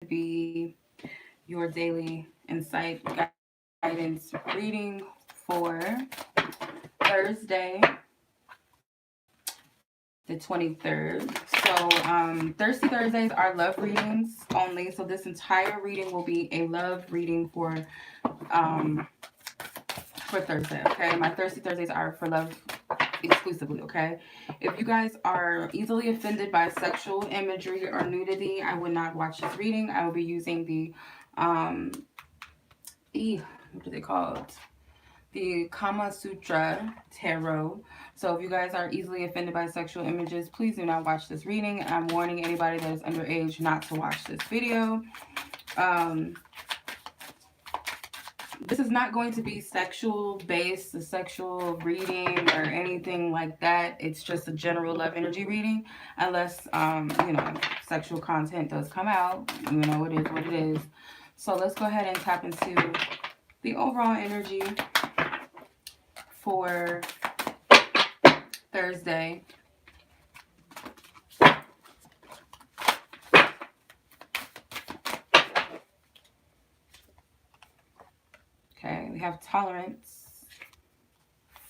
be your daily insight guidance reading for Thursday, the 23rd. So, Thirsty Thursdays are love readings only. So, this entire reading will be a love reading um, for Thursday, okay? My Thirsty Thursdays are for love exclusively, okay? If you guys are easily offended by sexual imagery or nudity, I would not watch this reading. I will be using um, what do they call it? The Kama Sutra Tarot. So if you guys are easily offended by sexual images, please do not watch this reading. I'm warning anybody that is underage not to watch this video. Um, this is not going to be sexual based, a sexual reading or anything like that. It's just a general love energy reading, unless sexual content does come out. You know, it is what it is. So let's go ahead and tap into the overall energy for Thursday. Okay, we have tolerance,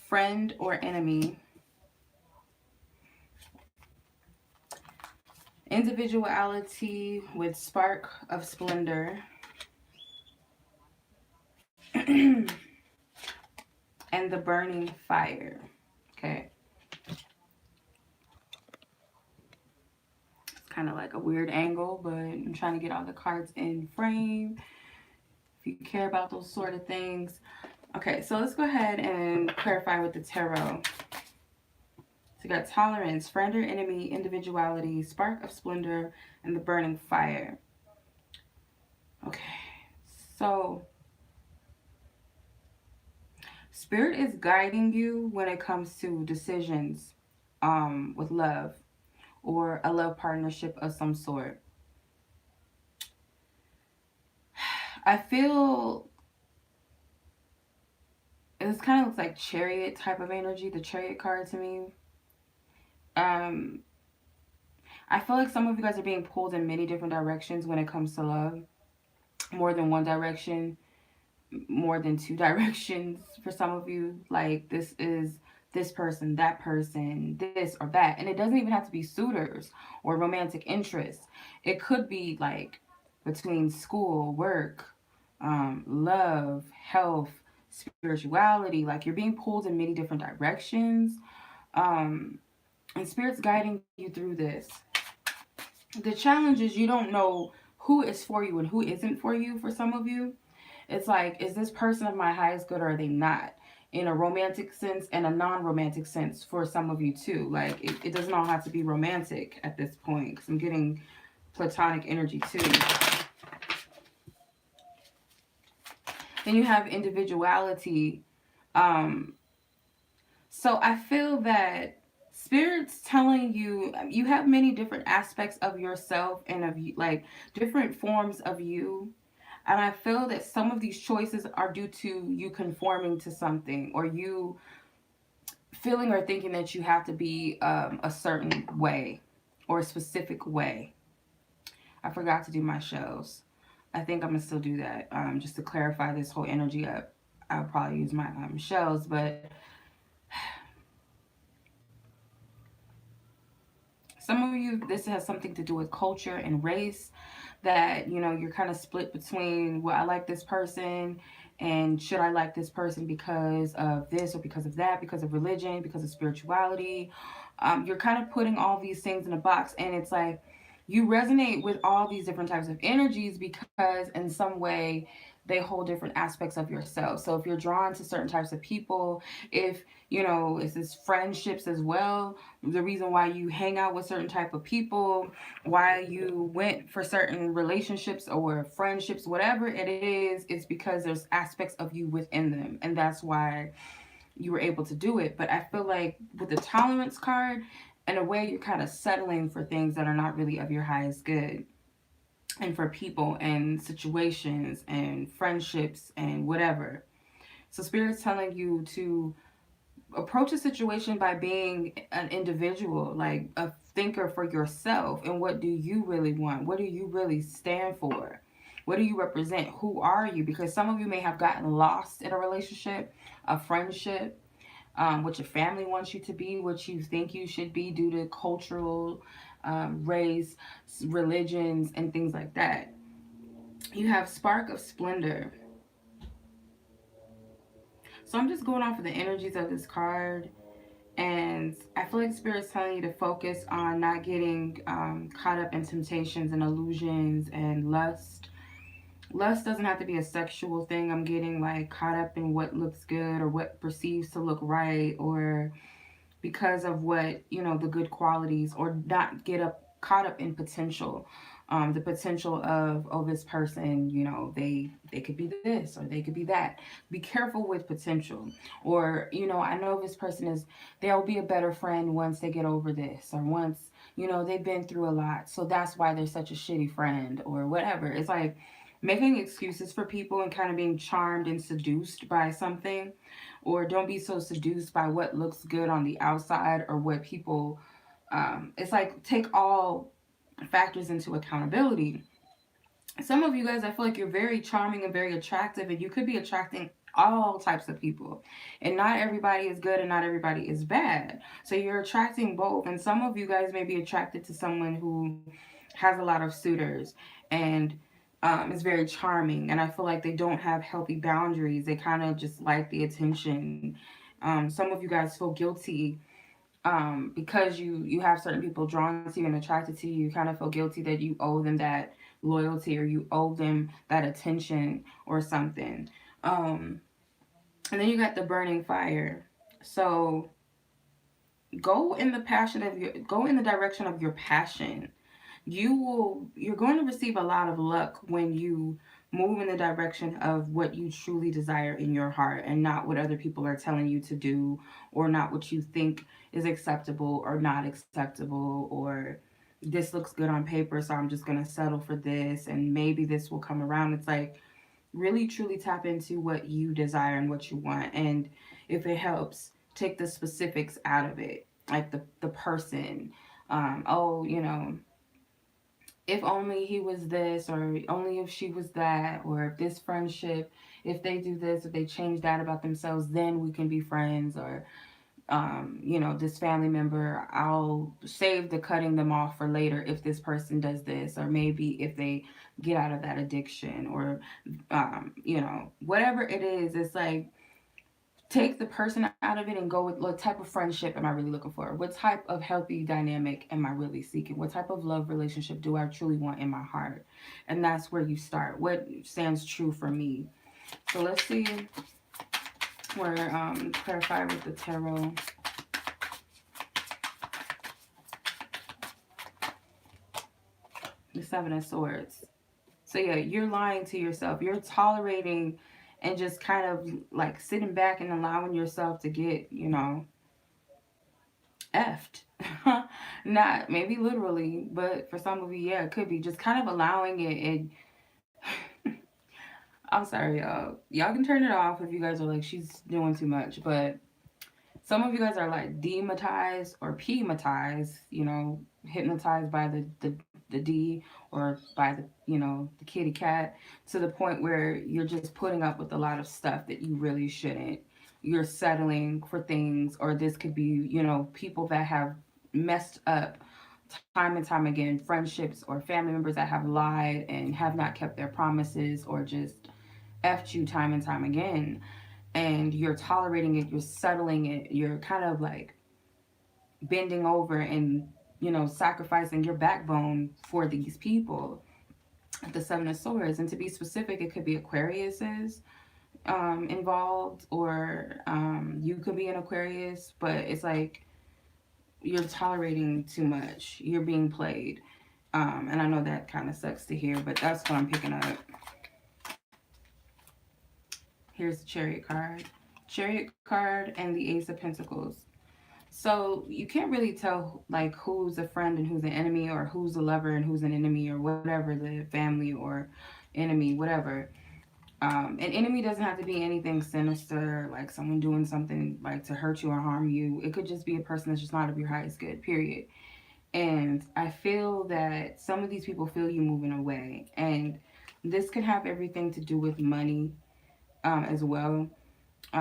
friend or enemy, individuality with spark of splendor, and the burning fire. Okay. It's kind of like a weird angle, but I'm trying to get all the cards in frame. If you care about those sort of things. Okay, so let's go ahead and clarify with the tarot. So you got tolerance, friend or enemy, individuality, spark of splendor, and the burning fire. Okay, so Spirit is guiding you when it comes to decisions with love or a love partnership of some sort. I feel this kind of looks like chariot type of energy, the chariot card to me. Um, I feel like some of you guys are being pulled in many different directions when it comes to love. More than one direction, more than two directions for some of you. Like, this is this person, that person, this or that. And it doesn't even have to be suitors or romantic interests. It could be like between school, work, love, health, spirituality. Like, you're being pulled in many different directions. And Spirit's guiding you through this. The challenge is you don't know who is for you and who isn't for you for some of you. It's like, is this person of my highest good or are they not? In a romantic sense and a non-romantic sense for some of you too. Like, it doesn't all have to be romantic at this point, because I'm getting platonic energy too. Then you have individuality. So I feel that Spirit's telling you, you have many different aspects of yourself and of you, like different forms of you. And I feel that some of these choices are due to you conforming to something, or you feeling or thinking that you have to be a certain way or a specific way. I forgot to do my shells. I think I'm going to still do that just to clarify this whole energy up. I'll probably use my shells, but some of you, this has something to do with culture and race, that, you know, you're kind of split between, well, I like this person, and should I like this person because of this or because of that, because of religion, because of spirituality. You're kind of putting all these things in a box, and it's like you resonate with all these different types of energies because in some way they hold different aspects of yourself. So if you're drawn to certain types of people, if you know, it's this friendships as well, the reason why you hang out with certain type of people, why you went for certain relationships or friendships, whatever it is, it's because there's aspects of you within them, and that's why you were able to do it. But I feel like with the tolerance card, in a way, you're kind of settling for things that are not really of your highest good, and for people and situations and friendships and whatever. So Spirit's telling you to approach a situation by being an individual, like thinker for yourself, and what do you really want? What do you really stand for? What do you represent? Who are you? Because some of you may have gotten lost in a relationship, a friendship, what your family wants you to be, what you think you should be due to cultural, race, religions, and things like that. You have Spark of Splendor. So I'm just going off of the energies of this card. And I feel like Spirit's telling you to focus on not getting caught up in temptations and illusions and lust. Lust doesn't have to be a sexual thing. I'm getting like caught up in what looks good or what perceives to look right, or because of what, you know, the good qualities, or not get up caught up in potential, the potential of, oh, this person, you know, they could be this or they could be that. Be careful with potential. Or, you know, I know this person is, they'll be a better friend once they get over this, or once, you know, they've been through a lot, so that's why they're such a shitty friend or whatever. It's like making excuses for people and kind of being charmed and seduced by something. Or don't be so seduced by what looks good on the outside or what people, it's like take all factors into accountability. Some of you guys, I feel like you're very charming and very attractive, and you could be attracting all types of people. And not everybody is good and not everybody is bad. So you're attracting both. And some of you guys may be attracted to someone who has a lot of suitors and is very charming. And I feel like they don't have healthy boundaries. They kind of just like the attention. Some of you guys feel guilty because you have certain people drawn to you and attracted to you. You kind of feel guilty that you owe them that loyalty, or you owe them that attention or something. Um, and then you got the burning fire. So go in the direction of your passion. You're going to receive a lot of luck when you move in the direction of what you truly desire in your heart, and not what other people are telling you to do, or not what you think is acceptable or not acceptable, or this looks good on paper, so I'm just going to settle for this and maybe this will come around. It's like really truly tap into what you desire and what you want. And if it helps, take the specifics out of it, like the person. Oh, you know, if only he was this, or only if she was that, or if this friendship, if they do this, if they change that about themselves, then we can be friends. Or you know, this family member, I'll save the cutting them off for later if this person does this, or maybe if they get out of that addiction, or you know, whatever it is. It's like take the person out of it and go with what type of friendship am I really looking for? What type of healthy dynamic am I really seeking? What type of love relationship do I truly want in my heart? And that's where you start. What stands true for me? So let's see where clarify with the tarot. The Seven of Swords. So yeah, you're lying to yourself. You're tolerating and just kind of like sitting back and allowing yourself to get, you know, effed. Not maybe literally, but for some of you, yeah, it could be just kind of allowing it. And I'm sorry, y'all. Y'all can turn it off if you guys are like, she's doing too much. But some of you guys are like dematized or pematized, you know, hypnotized by the D, or by the, you know, the kitty cat, to the point where you're just putting up with a lot of stuff that you really shouldn't. You're settling for things, or this could be, you know, people that have messed up time and time again, friendships or family members that have lied and have not kept their promises, or just effed you time and time again. And you're tolerating it, you're settling it, you're kind of like bending over and, you know, sacrificing your backbone for these people. The Seven of Swords. And to be specific, it could be Aquariuses involved, or you could be an Aquarius, but it's like you're tolerating too much. You're being played. And I know that kind of sucks to hear, but that's what I'm picking up. Here's the Chariot card. Chariot card and the Ace of Pentacles. So you can't really tell like who's a friend and who's an enemy, or who's a lover and who's an enemy, or whatever, the family or enemy, whatever. An enemy doesn't have to be anything sinister, like someone doing something like to hurt you or harm you. It could just be a person that's just not of your highest good, period. And I feel that some of these people feel you moving away. And this could have everything to do with money as well.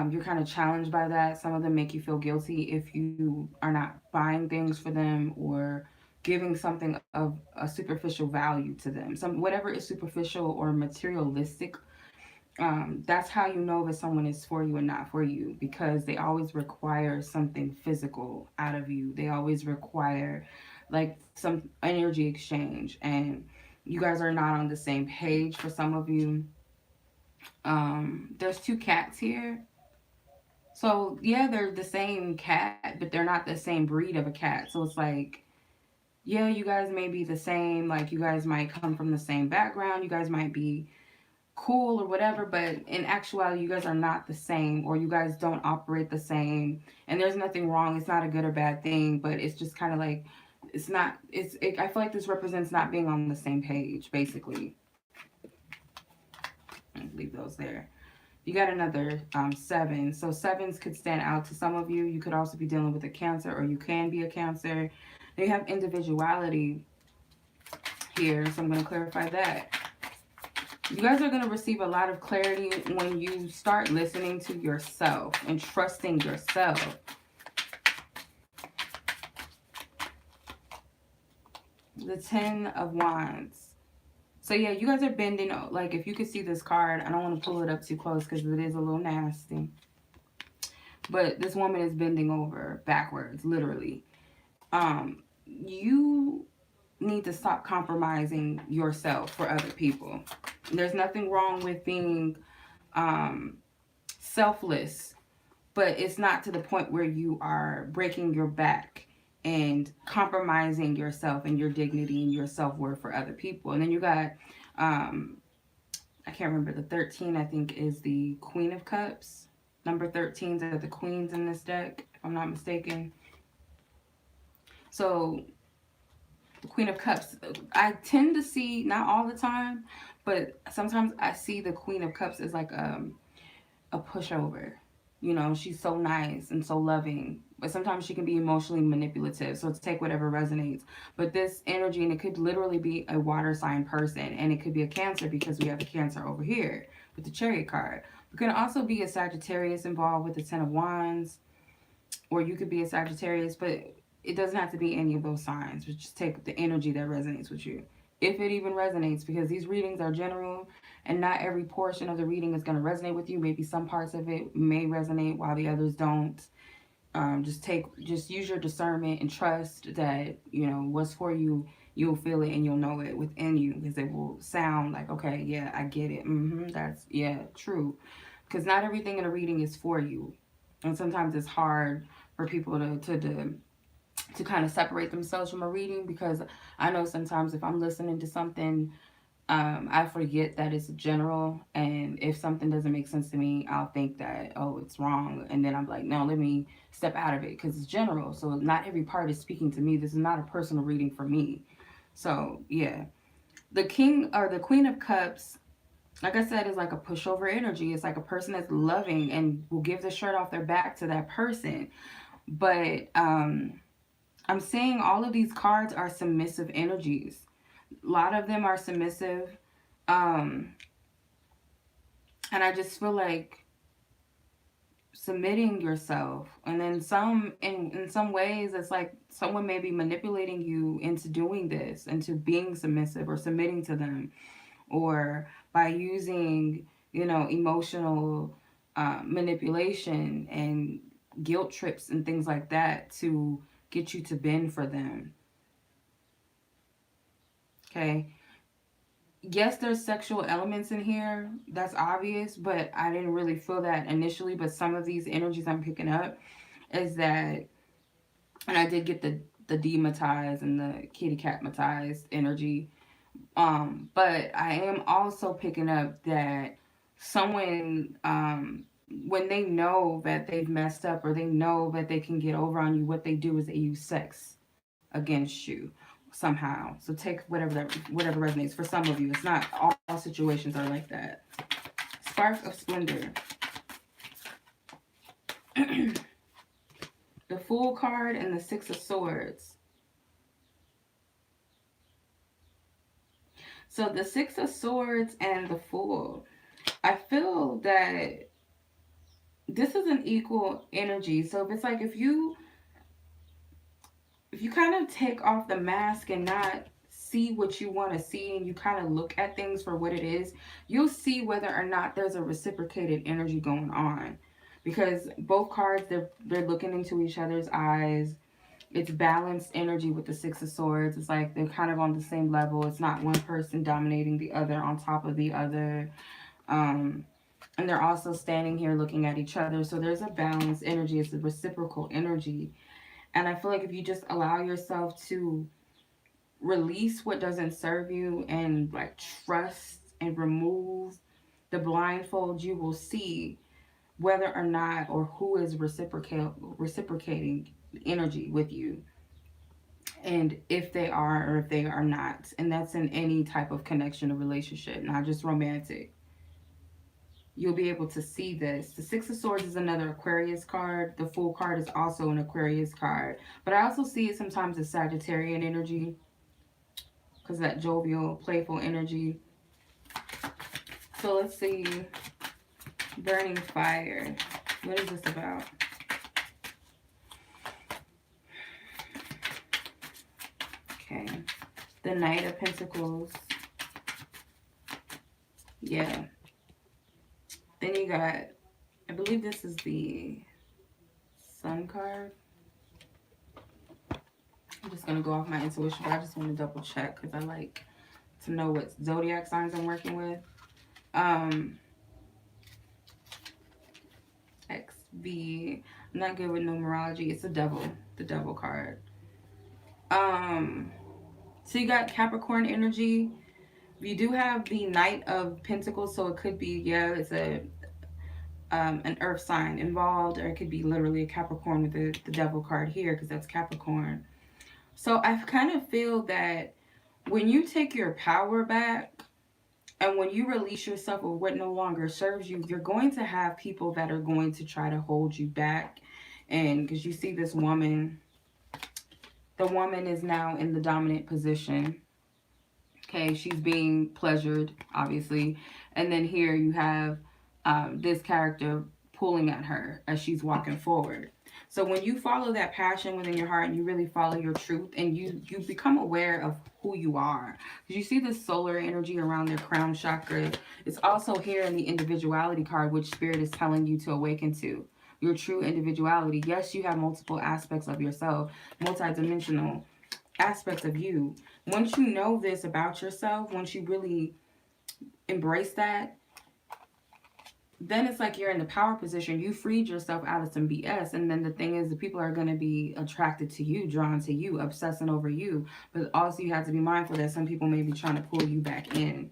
You're kind of challenged by that. Some of them make you feel guilty if you are not buying things for them or giving something of a superficial value to them. Some whatever is superficial or materialistic. That's how you know that someone is for you and not for you, because they always require something physical out of you. They always require like some energy exchange, and you guys are not on the same page for some of you. There's two cats here. So yeah, they're the same cat, but they're not the same breed of a cat. So it's like, yeah, you guys may be the same. Like you guys might come from the same background. You guys might be cool or whatever, but in actuality, you guys are not the same, or you guys don't operate the same. And there's nothing wrong. It's not a good or bad thing, but it's just kind of like, it's not. I feel like this represents not being on the same page, basically. Leave those there. You got another seven. So sevens could stand out to some of you. You could also be dealing with a Cancer, or you can be a Cancer. They have individuality here, so I'm going to clarify that. You guys are going to receive a lot of clarity when you start listening to yourself and trusting yourself. The Ten of Wands. So yeah, you guys are bending. Like if you could see this card, I don't want to pull it up too close because it is a little nasty. But this woman is bending over backwards, literally. You need to stop compromising yourself for other people. There's nothing wrong with being selfless, but it's not to the point where you are breaking your back and compromising yourself and your dignity and your self-worth for other people. And then you got I can't remember, the 13 I think is the Queen of Cups. Number 13s are the queens in this deck, if I'm not mistaken. So the Queen of Cups, I tend to see, not all the time, but sometimes I see the Queen of Cups as like a pushover. You know, she's so nice and so loving, but sometimes she can be emotionally manipulative. So to take whatever resonates. But this energy, and it could literally be a water sign person, and it could be a Cancer because we have a Cancer over here with the Chariot card. It could also be a Sagittarius involved with the Ten of Wands, or you could be a Sagittarius, but it doesn't have to be any of those signs. Just take the energy that resonates with you, if it even resonates, because these readings are general and not every portion of the reading is going to resonate with you. Maybe some parts of it may resonate while the others don't. Just use your discernment and trust that, you know, what's for you, you'll feel it and you'll know it within you, because it will sound like, okay, yeah, I get it. That's, yeah, true. Because not everything in a reading is for you. And sometimes it's hard for people to kind of separate themselves from a reading, because I know sometimes if I'm listening to something, I forget that it's general, and if something doesn't make sense to me, I'll think that, oh, it's wrong, and then I'm like, no, let me step out of it because it's general. So not every part is speaking to me. This is not a personal reading for me. So yeah, the King or the Queen of Cups, like I said, is like a pushover energy. It's like a person that's loving and will give the shirt off their back to that person. But I'm saying all of these cards are submissive energies. A lot of them are submissive. Um, and I just feel like submitting yourself. And then in some ways, it's like someone may be manipulating you into doing this, into being submissive or submitting to them, or by using, you know, emotional manipulation and guilt trips and things like that to get you to bend for them. Okay. Yes, there's sexual elements in here. That's obvious, but I didn't really feel that initially. But some of these energies I'm picking up is that, and I did get the dematized and the kitty cat matized energy. But I am also picking up that someone, when they know that they've messed up or they know that they can get over on you, what they do is they use sex against you somehow. So take whatever resonates. For some of you, it's not all situations are like that. Spark of Splendor. The Fool card and the Six of Swords. So the Six of Swords and the Fool. I feel that this is an equal energy. So if it's like if you kind of take off the mask and not see what you want to see, and you kind of look at things for what it is, you'll see whether or not there's a reciprocated energy going on. Because both cards, they're looking into each other's eyes. It's balanced energy with the Six of Swords. It's like they're kind of on the same level. It's not one person dominating the other on top of the other. Um, and they're also standing here looking at each other. So there's a balanced energy. It's a reciprocal energy. And I feel like if you just allow yourself to release what doesn't serve you and like trust and remove the blindfold, you will see whether or not or who is reciprocating energy with you, and if they are or if they are not. And that's in any type of connection or relationship, not just romantic. You'll be able to see this. The Six of Swords is another Aquarius card. The Fool card is also an Aquarius card. But I also see it sometimes as Sagittarian energy, because that jovial, playful energy. So let's see. Burning Fire. What is this about? Okay. The Knight of Pentacles. Yeah. Then you got, I believe this is the Sun card. I'm just going to go off my intuition, but I just want to double check because I like to know what zodiac signs I'm working with. XB. I'm not good with numerology. It's the devil card. So you got Capricorn energy. You do have the Knight of Pentacles, so it could be, yeah, it's an earth sign involved, or it could be literally a Capricorn with the devil card here, because that's Capricorn. So I kind of feel that when you take your power back and when you release yourself of what no longer serves you, you're going to have people that are going to try to hold you back. And because you see this woman, the woman is now in the dominant position. Okay, she's being pleasured, obviously. And then here you have this character pulling at her as she's walking forward. So when you follow that passion within your heart and you really follow your truth and you become aware of who you are. Because you see this solar energy around their crown chakra. It's also here in the individuality card, which Spirit is telling you to awaken to. Your true individuality. Yes, you have multiple aspects of yourself, multidimensional aspects of you. Once you know this about yourself, once you really embrace that, then it's like you're in the power position. You freed yourself out of some BS. And then the thing is, the people are going to be attracted to you, drawn to you, obsessing over you. But also you have to be mindful that some people may be trying to pull you back in.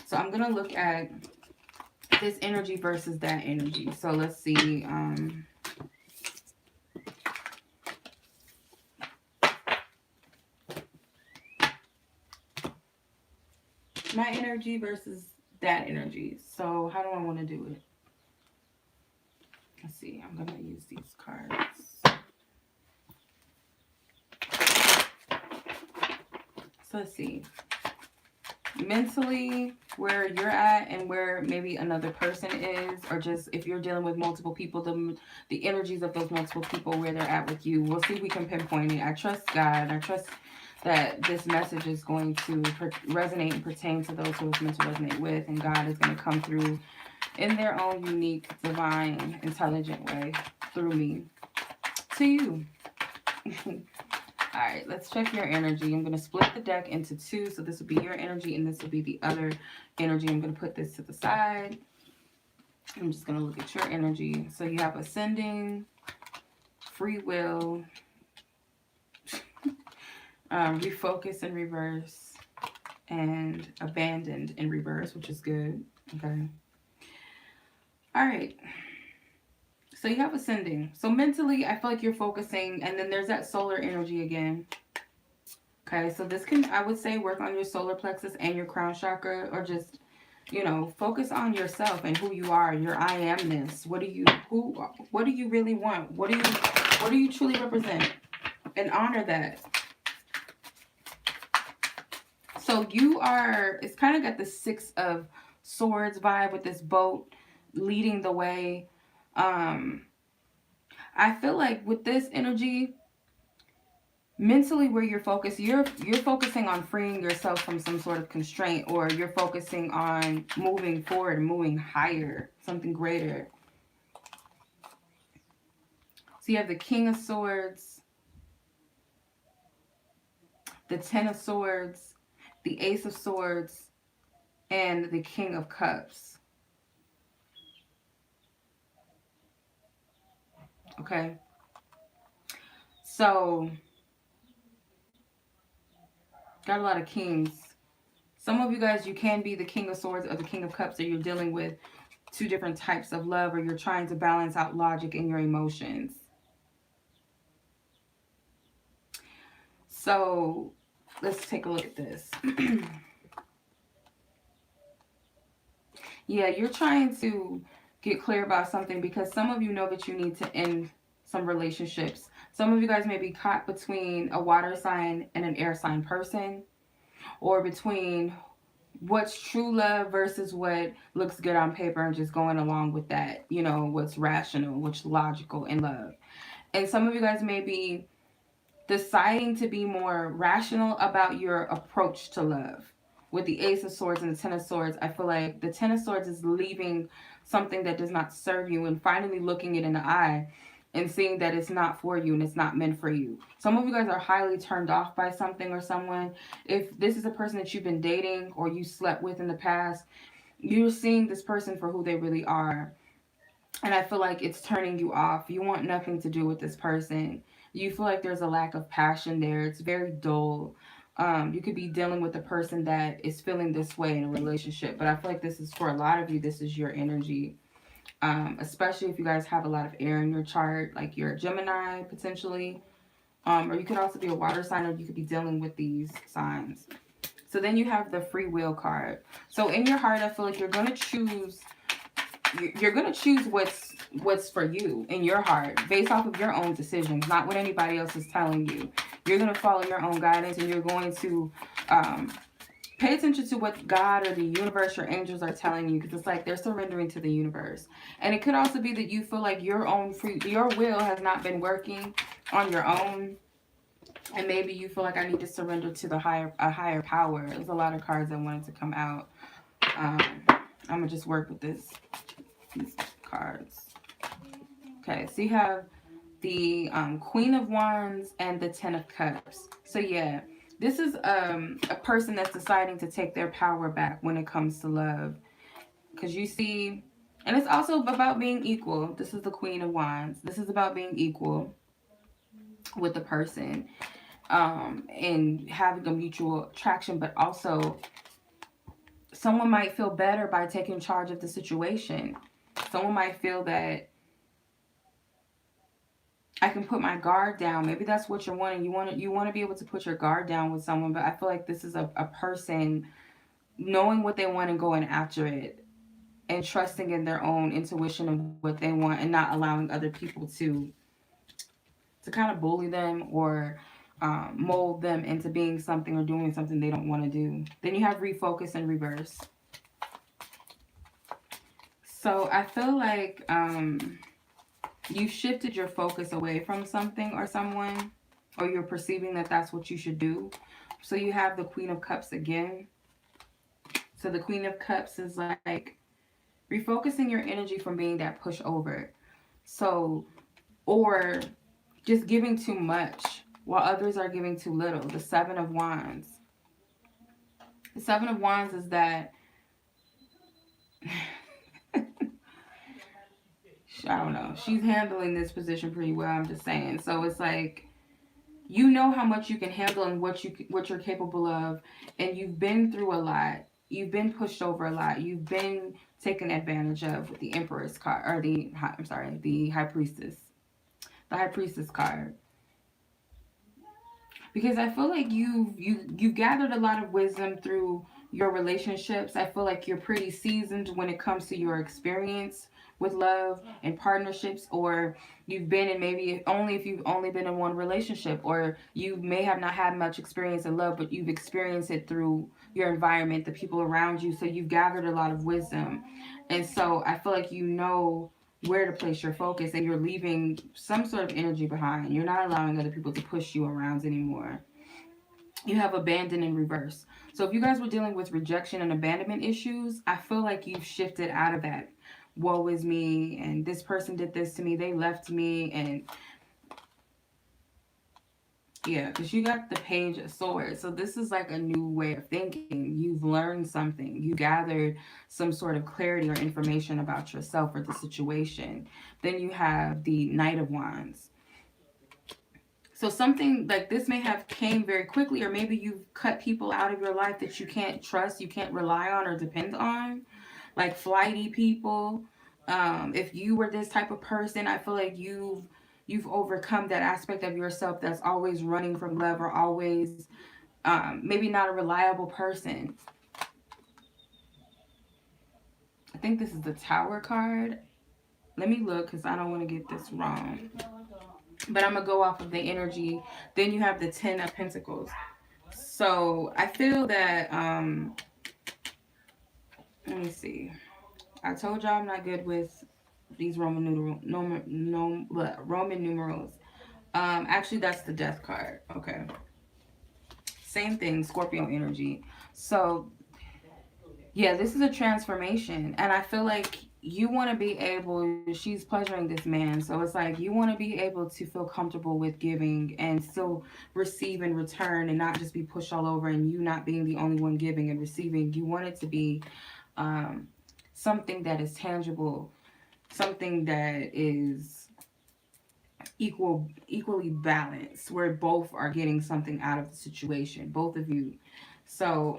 So I'm going to look at this energy versus that energy. So let's see. My energy versus that energy. So how do I want to do it? Let's see. I'm going to use these cards. So let's see. Mentally, where you're at and where maybe another person is, or just if you're dealing with multiple people, the energies of those multiple people, where they're at with you. We'll see if we can pinpoint it. I trust God. I trust that this message is going to resonate and pertain to those who it's meant to resonate with, and God is going to come through in their own unique, divine, intelligent way through me to you. All right, let's check your energy. I'm going to split the deck into two. So this will be your energy and this will be the other energy. I'm going to put this to the side. I'm just going to look at your energy. So you have ascending, free will, refocus in reverse, and abandoned in reverse, which is good. Okay. All right. So you have ascending. So mentally, I feel like you're focusing, and then there's that solar energy again. Okay, so this can, I would say, work on your solar plexus and your crown chakra, or just, you know, focus on yourself and who you are, your I amness. What do you really want? What do you truly represent? And honor that. So you are, it's kind of got the Six of Swords vibe with this boat leading the way. Um, I feel like with this energy, mentally where you're focused, you're focusing on freeing yourself from some sort of constraint, or you're focusing on moving forward, moving higher, something greater. So you have the King of Swords, the Ten of Swords, the Ace of Swords, and the King of Cups. Okay. So, got a lot of kings. Some of you guys, you can be the King of Swords or the King of Cups, or you're dealing with two different types of love, or you're trying to balance out logic and your emotions. So, let's take a look at this. Yeah, you're trying to get clear about something because some of you know that you need to end some relationships. Some of you guys may be caught between a water sign and an air sign person, or between what's true love versus what looks good on paper and just going along with that, you know, what's rational, what's logical in love. And some of you guys may be deciding to be more rational about your approach to love. With the Ace of Swords and the Ten of Swords, I feel like the Ten of Swords is leaving something that does not serve you and finally looking it in the eye and seeing that it's not for you and it's not meant for you. Some of you guys are highly turned off by something or someone. If this is a person that you've been dating or you slept with in the past, you're seeing this person for who they really are. And I feel like it's turning you off. You want nothing to do with this person. You feel like there's a lack of passion there. It's very dull. You could be dealing with a person that is feeling this way in a relationship. But I feel like this is for a lot of you, this is your energy. Especially if you guys have a lot of air in your chart, like you're a Gemini potentially. Or you could also be a water sign, or you could be dealing with these signs. So then you have the free will card. So in your heart, I feel like you're going to choose what's for you in your heart based off of your own decisions, not what anybody else is telling you. You're going to follow your own guidance, and you're going to pay attention to what God or the universe or angels are telling you, because it's like they're surrendering to the universe. And it could also be that you feel like your will has not been working on your own, and maybe you feel like I need to surrender to a higher power. There's a lot of cards that wanted to come out. I'm gonna just work with these cards. Okay, so you have the Queen of Wands and the Ten of Cups. So yeah, this is a person that's deciding to take their power back when it comes to love. Because you see, and it's also about being equal. This is the Queen of Wands. This is about being equal with the person, and having a mutual attraction, but also someone might feel better by taking charge of the situation. Someone might feel that I can put my guard down. Maybe that's what you're wanting. You want to be able to put your guard down with someone, but I feel like this is a person knowing what they want and going after it, and trusting in their own intuition of what they want, and not allowing other people to kind of bully them or mold them into being something or doing something they don't want to do. Then you have refocus and reverse. So I feel like you've shifted your focus away from something or someone, or you're perceiving that that's what you should do. So you have the Queen of Cups again. So the Queen of Cups is like refocusing your energy from being that pushover. So, or just giving too much while others are giving too little. The Seven of Wands. The Seven of Wands is that I don't know. She's handling this position pretty well, I'm just saying. So it's like, you know how much you can handle and what you're capable of, and you've been through a lot. You've been pushed over a lot. You've been taken advantage of with the Empress card, or the High Priestess. The High Priestess card. Because I feel like you've gathered a lot of wisdom through your relationships. I feel like you're pretty seasoned when it comes to your experience with love and partnerships, or you've been in, maybe only if you've only been in one relationship, or you may have not had much experience in love, but you've experienced it through your environment, the people around you. So you've gathered a lot of wisdom. And so I feel like you know where to place your focus, and you're leaving some sort of energy behind. You're not allowing other people to push you around anymore. You have abandon in reverse. So if you guys were dealing with rejection and abandonment issues, I feel like you've shifted out of that. Woe is me, and this person did this to me, they left me, and yeah, because you got the Page of Swords. So this is like a new way of thinking. You've learned something. You gathered some sort of clarity or information about yourself or the situation. Then you have the Knight of Wands. So something like this may have came very quickly, or maybe you've cut people out of your life that you can't trust, you can't rely on or depend on, like flighty people. If you were this type of person, I feel like you've overcome that aspect of yourself that's always running from love, or always maybe not a reliable person. I think this is the Tower card. Let me look because I don't want to get this wrong. But I'm going to go off of the energy. Then you have the Ten of Pentacles. So I feel that, let me see. I told y'all I'm not good with these Roman numerals. Actually, that's the Death card. Okay. Same thing, Scorpio energy. So yeah, this is a transformation. And I feel like you want to be able, she's pleasuring this man. So it's like you want to be able to feel comfortable with giving and still receive and return, and not just be pushed all over and you not being the only one giving and receiving. You want it to be um, something that is tangible, something that is equally balanced, where both are getting something out of the situation, both of you. So,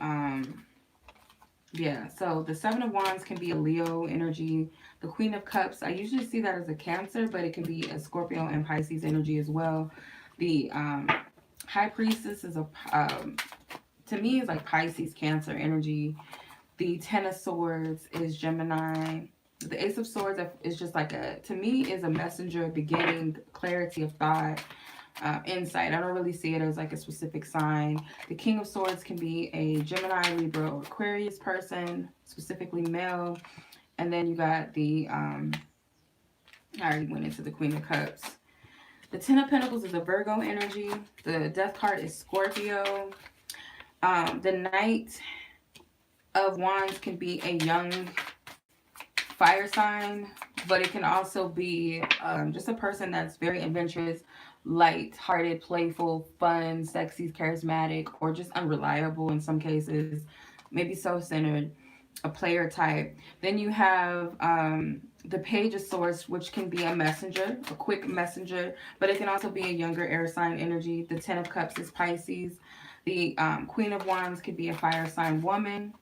yeah, so the Seven of Wands can be a Leo energy. The Queen of Cups, I usually see that as a Cancer, but it can be a Scorpio and Pisces energy as well. The High Priestess is to me, is like Pisces, Cancer energy. The Ten of Swords is Gemini. The Ace of Swords is just like to me, is a messenger, beginning, clarity of thought, insight. I don't really see it as like a specific sign. The King of Swords can be a Gemini, Libra, or Aquarius person, specifically male. And then you got the, I already went into the Queen of Cups. The Ten of Pentacles is a Virgo energy. The Death card is Scorpio. The Knight of Wands can be a young fire sign, but it can also be just a person that's very adventurous, light-hearted, playful, fun, sexy, charismatic, or just unreliable in some cases, maybe self-centered, a player type. Then you have the Page of Swords, which can be a messenger, a quick messenger, but it can also be a younger air sign energy. The Ten of Cups is Pisces. The Queen of Wands could be a fire sign woman,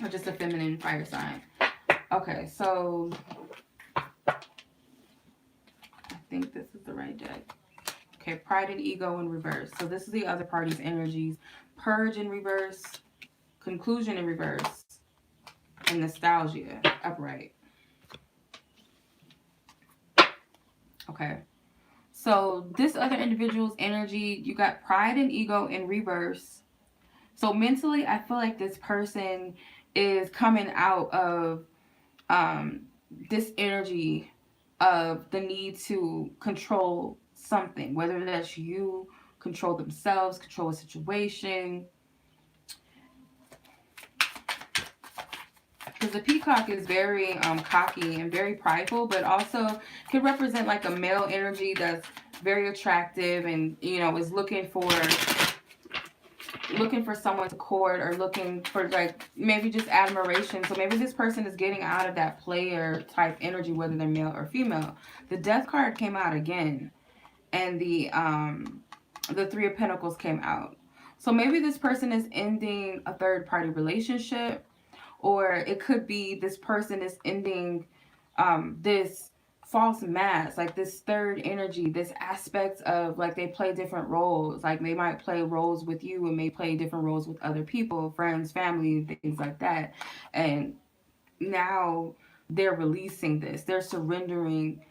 or just a feminine fire sign. Okay, so I think this is the right deck. Okay, Pride and Ego in reverse. So this is the other party's energies. Purge in reverse, Conclusion in reverse, and Nostalgia upright. Okay, so this other individual's energy, you got Pride and Ego in reverse. So mentally, I feel like this person is coming out of this energy of the need to control something, whether that's you, control themselves, control a situation. Because the peacock is very cocky and very prideful, but also could represent like a male energy that's very attractive, and is looking for someone to court, or looking for like maybe just admiration. So maybe this person is getting out of that player type energy, whether they're male or female. The Death card came out again, and the Three of Pentacles came out. So maybe this person is ending a third party relationship, or it could be this person is ending this false mask, like this third energy, this aspect of like they play different roles. Like they might play roles with you and may play different roles with other people, friends, family, things like that. And now they're releasing this. They're surrendering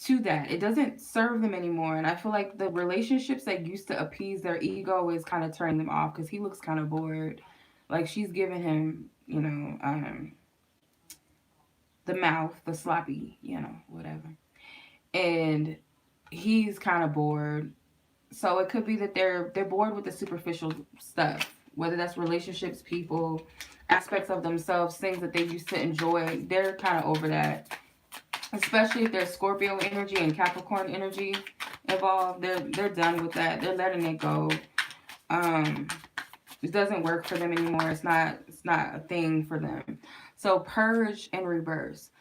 to that. It doesn't serve them anymore. And I feel like the relationships that used to appease their ego is kind of turning them off, because he looks kind of bored. Like she's giving him, the mouth, the sloppy, whatever. And he's kind of bored. So it could be that they're bored with the superficial stuff, whether that's relationships, people, aspects of themselves, things that they used to enjoy. They're kind of over that. Especially if there's Scorpio energy and Capricorn energy involved, they're done with that. They're letting it go. Um, it doesn't work for them anymore. It's not a thing for them. So purge and reverse.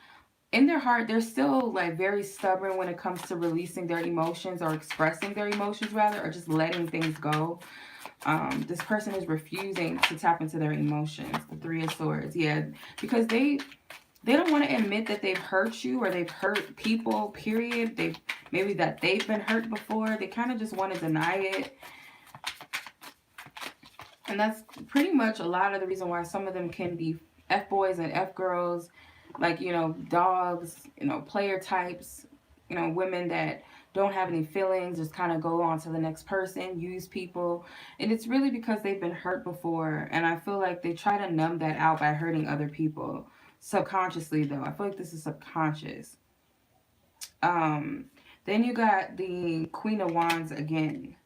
In their heart, they're still like very stubborn when it comes to releasing their emotions or expressing their emotions rather, or just letting things go. This person is refusing to tap into their emotions. The Three of Swords, yeah, because they don't want to admit that they've hurt you or they've hurt people. Period. They maybe that they've been hurt before. They kind of just want to deny it. And that's pretty much a lot of the reason why some of them can be F boys and F girls, like, dogs, player types, women that don't have any feelings, just kind of go on to the next person, use people. And it's really because they've been hurt before. And I feel like they try to numb that out by hurting other people. Subconsciously, though. I feel like this is subconscious. Um, then you got the Queen of Wands again.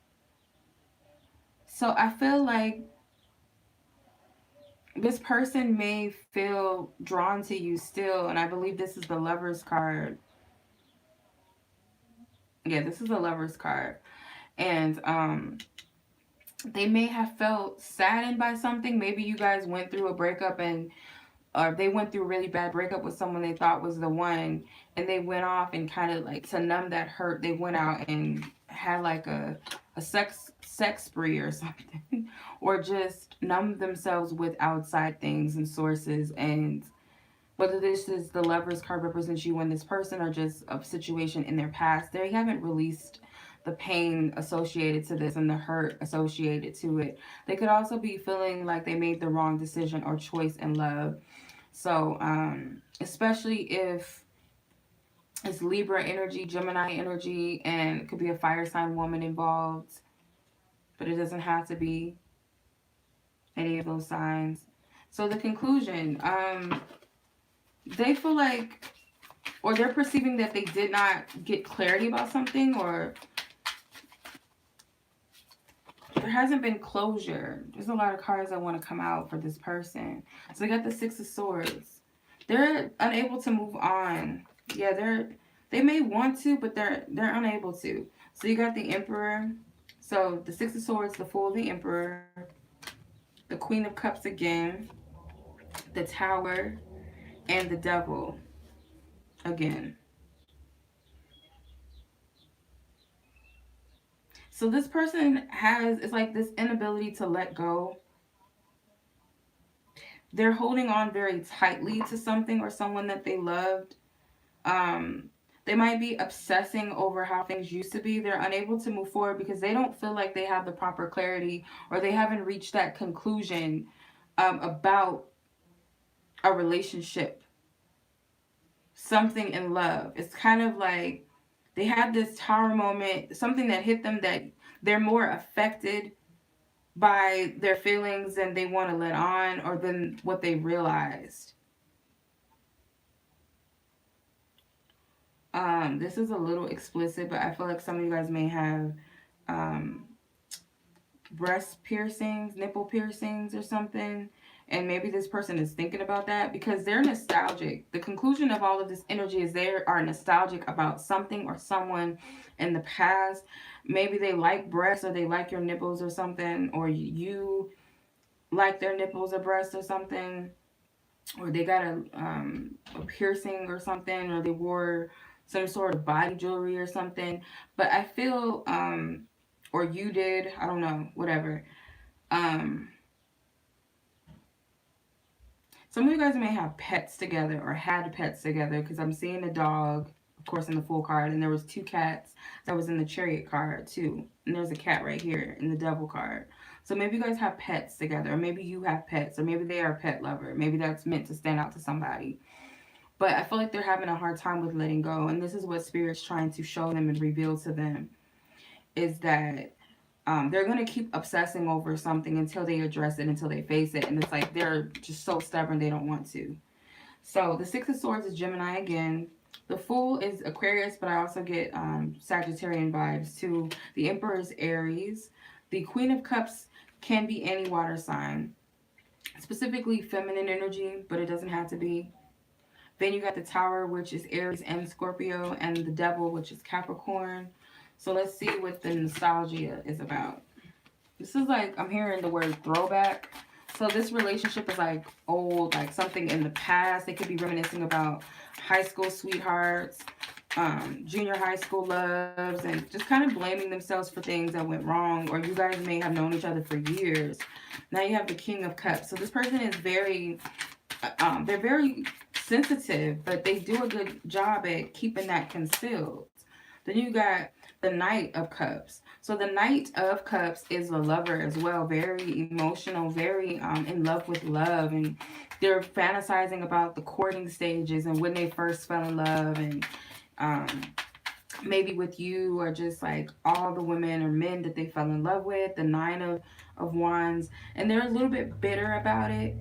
So I feel like this person may feel drawn to you still, and I believe this is the Lover's card. Yeah, this is the Lover's card. And they may have felt saddened by something. Maybe you guys went through a breakup, and or they went through a really bad breakup with someone they thought was the one, and they went off and kind of like to numb that hurt, they went out and had like a sex spree or something, or just numb themselves with outside things and sources. And whether this is the Lover's card represents you and this person, or just a situation in their past, they haven't released the pain associated to this and the hurt associated to it. They could also be feeling like they made the wrong decision or choice in love. So, especially if it's Libra energy, Gemini energy, and it could be a fire sign woman involved, but it doesn't have to be any of those signs. So the conclusion, they feel like, or they're perceiving that they did not get clarity about something, or there hasn't been closure. There's a lot of cards that want to come out for this person. So they got the Six of Swords. They're unable to move on. Yeah, they may want to, but they're unable to. So you got the Emperor. So the Six of Swords, the Fool, the Emperor, the Queen of Cups again, the Tower, and the Devil again. So this person has, it's like this inability to let go. They're holding on very tightly to something or someone that they loved. Um, they might be obsessing over how things used to be. They're unable to move forward because they don't feel like they have the proper clarity, or they haven't reached that conclusion about a relationship, something in love. It's kind of like they had this tower moment, something that hit them, that they're more affected by their feelings than they want to let on, or than what they realized. This is a little explicit, but I feel like some of you guys may have um, breast piercings, nipple piercings or something. And maybe this person is thinking about that because they're nostalgic. The conclusion of all of this energy is they are nostalgic about something or someone in the past. Maybe they like breasts, or they like your nipples or something, or you like their nipples or breasts or something, or they got a piercing or something, or they wore some sort of body jewelry or something. But I feel, or you did, I don't know, whatever. Um, some of you guys may have pets together or had pets together, because I'm seeing a dog, of course, in the Fool card, and there was two cats that was in the Chariot card too. And there's a cat right here in the Devil card. So maybe you guys have pets together, or maybe you have pets, or maybe they are a pet lover. Maybe that's meant to stand out to somebody. But I feel like they're having a hard time with letting go. And this is what Spirit's trying to show them and reveal to them, is that They're going to keep obsessing over something until they address it, until they face it. And it's like they're just so stubborn they don't want to. So the Six of Swords is Gemini again. The Fool is Aquarius, but I also get Sagittarian vibes too. The Emperor is Aries. The Queen of Cups can be any water sign, specifically feminine energy, but it doesn't have to be. Then you got the Tower, which is Aries and Scorpio, and the Devil, which is Capricorn. So let's see what the nostalgia is about. This is like, I'm hearing the word throwback. So this relationship is like old, like something in the past. They could be reminiscing about high school sweethearts, junior high school loves, and just kind of blaming themselves for things that went wrong. Or you guys may have known each other for years. Now you have the King of Cups. So this person is they're very sensitive, but they do a good job at keeping that concealed. Then you got the Knight of Cups. So the Knight of Cups is a lover as well, very emotional, very in love with love, and they're fantasizing about the courting stages and when they first fell in love, and um, maybe with you or just like all the women or men that they fell in love with. The Nine of Wands, and they're a little bit bitter about it.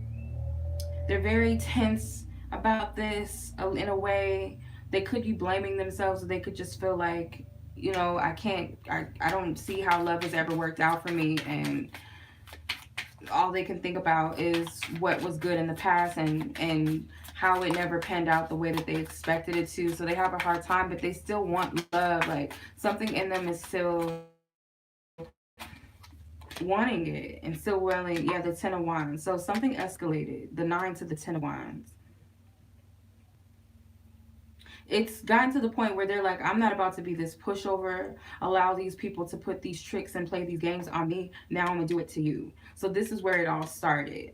They're very tense about this in a way. They could be blaming themselves, or they could just feel like, I don't see how love has ever worked out for me, and all they can think about is what was good in the past, and how it never panned out the way that they expected it to. So they have a hard time, but they still want love. Like something in them is still wanting it and still willing. Yeah, the Ten of Wands. So something escalated. The Nine to the Ten of Wands. It's gotten to the point where they're like, I'm not about to be this pushover, allow these people to put these tricks and play these games on me. Now I'm going to do it to you. So this is where it all started,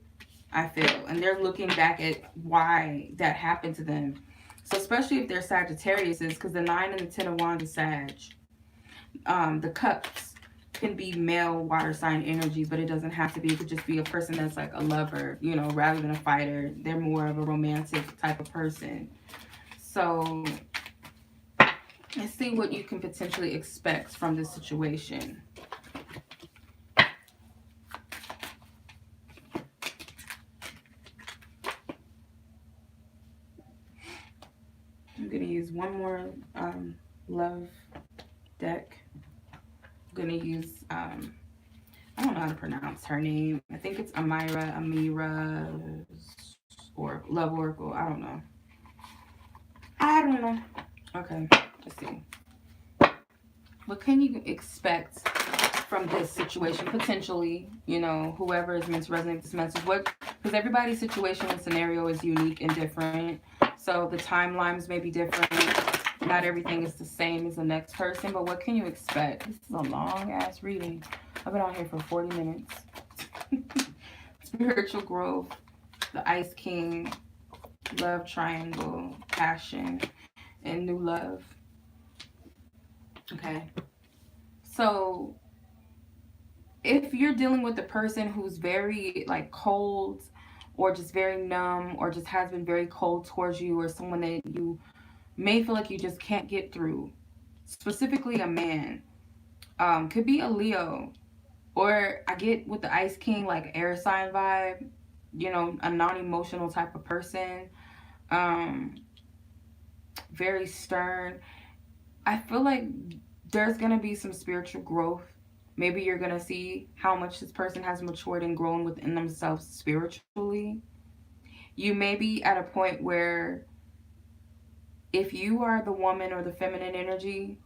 I feel. And they're looking back at why that happened to them. So especially if they're Sagittarius, because the Nine and the Ten of Wands is Sag. The Cups can be male water sign energy, but it doesn't have to be. It could just be a person that's like a lover, rather than a fighter. They're more of a romantic type of person. So let's see what you can potentially expect from this situation. I'm going to use one more love deck. I'm going to use, I don't know how to pronounce her name. I think it's Amira, or Love Oracle. I don't know. Okay, let's see. What can you expect from this situation? Potentially, whoever is meant to resonate with this message. Because everybody's situation and scenario is unique and different. So the timelines may be different. Not everything is the same as the next person. But what can you expect? This is a long ass reading. I've been on here for 40 minutes. Spiritual growth. The Ice King. Love triangle. Passion. And new love. Okay. So if you're dealing with a person who's very like cold, or just very numb, or just has been very cold towards you, or someone that you may feel like you just can't get through, specifically a man, could be a Leo, or I get with the Ice King like air sign vibe, a non-emotional type of person, very stern. I feel like there's going to be some spiritual growth. Maybe you're going to see how much this person has matured and grown within themselves spiritually. You may be at a point where if you are the woman or the feminine energy,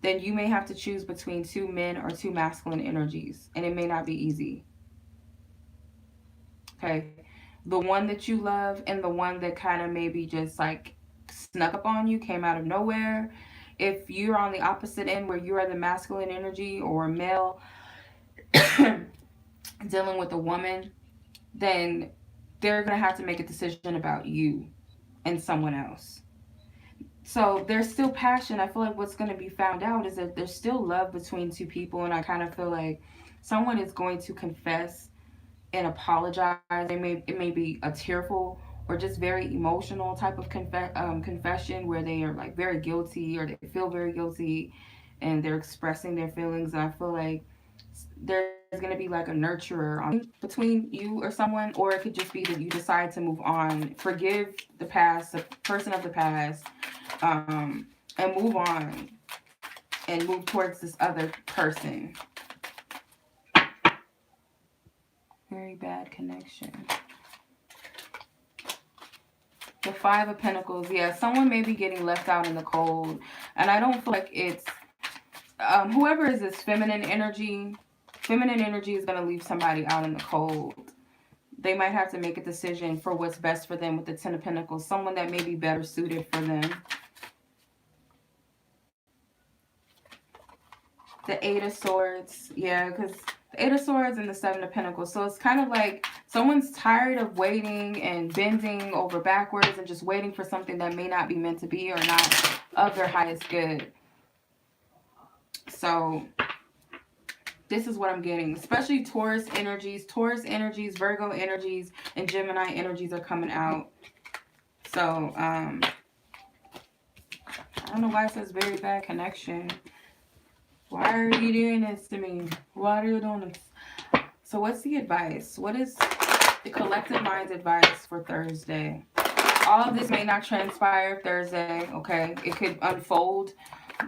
then you may have to choose between two men or two masculine energies. And it may not be easy. Okay. The one that you love and the one that kind of maybe just like snuck up on you, came out of nowhere. If you're on the opposite end where you are the masculine energy or a male dealing with a woman, then they're going to have to make a decision about you and someone else. So there's still passion. I feel like what's going to be found out is that there's still love between two people. And I kind of feel like someone is going to confess and apologize. It may be a tearful or just very emotional type of confession where they are like very guilty, or they feel very guilty, and they're expressing their feelings. I feel like there's going to be like a nurturer on between you or someone, or it could just be that you decide to move on, forgive the past, the person of the past, and move on and move towards this other person. Very bad connection. The Five of Pentacles. Yeah, someone may be getting left out in the cold. And I don't feel like it's... whoever is this feminine energy... Feminine energy is going to leave somebody out in the cold. They might have to make a decision for what's best for them with the Ten of Pentacles. Someone that may be better suited for them. The Eight of Swords. Yeah, because the Eight of Swords and the Seven of Pentacles. So it's kind of like someone's tired of waiting and bending over backwards and just waiting for something that may not be meant to be or not of their highest good. So this is what I'm getting. Especially Taurus energies, Virgo energies, and Gemini energies are coming out. So, I don't know why it says very bad connection. Why are you doing this to me? Why are you doing this? So what's the advice? What is the collective mind's advice for Thursday? All of this may not transpire Thursday, okay? It could unfold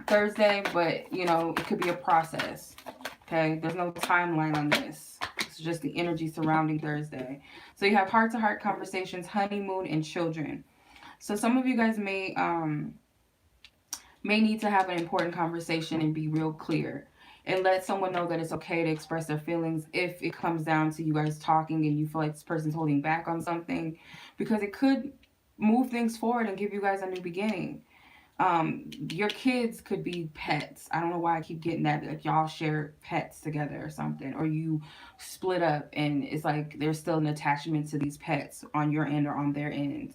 Thursday, but, you know, it could be a process, okay? There's no timeline on this. It's just the energy surrounding Thursday. So you have heart-to-heart conversations, honeymoon, and children. So some of you guys may need to have an important conversation and be real clear. And let someone know that it's okay to express their feelings if it comes down to you guys talking and you feel like this person's holding back on something. Because it could move things forward and give you guys a new beginning. Your kids could be pets. I don't know why I keep getting that. Like y'all share pets together or something. Or you split up and it's like there's still an attachment to these pets on your end or on their end.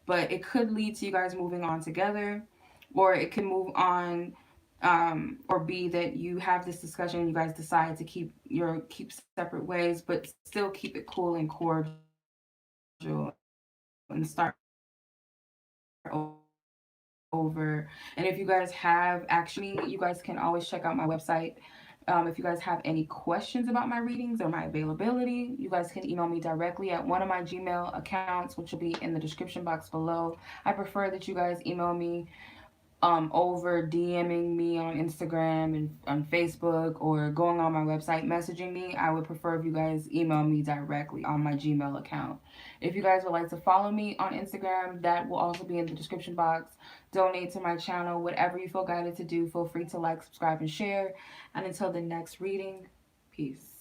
But it could lead to you guys moving on together. Or it can move on, or be that you have this discussion and you guys decide to keep separate ways, but still keep it cool and cordial and start over. And if you guys have actually, you guys can always check out my website. If you guys have any questions about my readings or my availability, you guys can email me directly at one of my Gmail accounts, which will be in the description box below. I prefer that you guys email me over DMing me on Instagram and on Facebook or going on my website messaging me. I would prefer if you guys email me directly on my Gmail account. If you guys would like to follow me on Instagram, that will also be in the description box. Donate to my channel, whatever you feel guided to do. Feel free to like, subscribe, and share. And until the next reading, peace.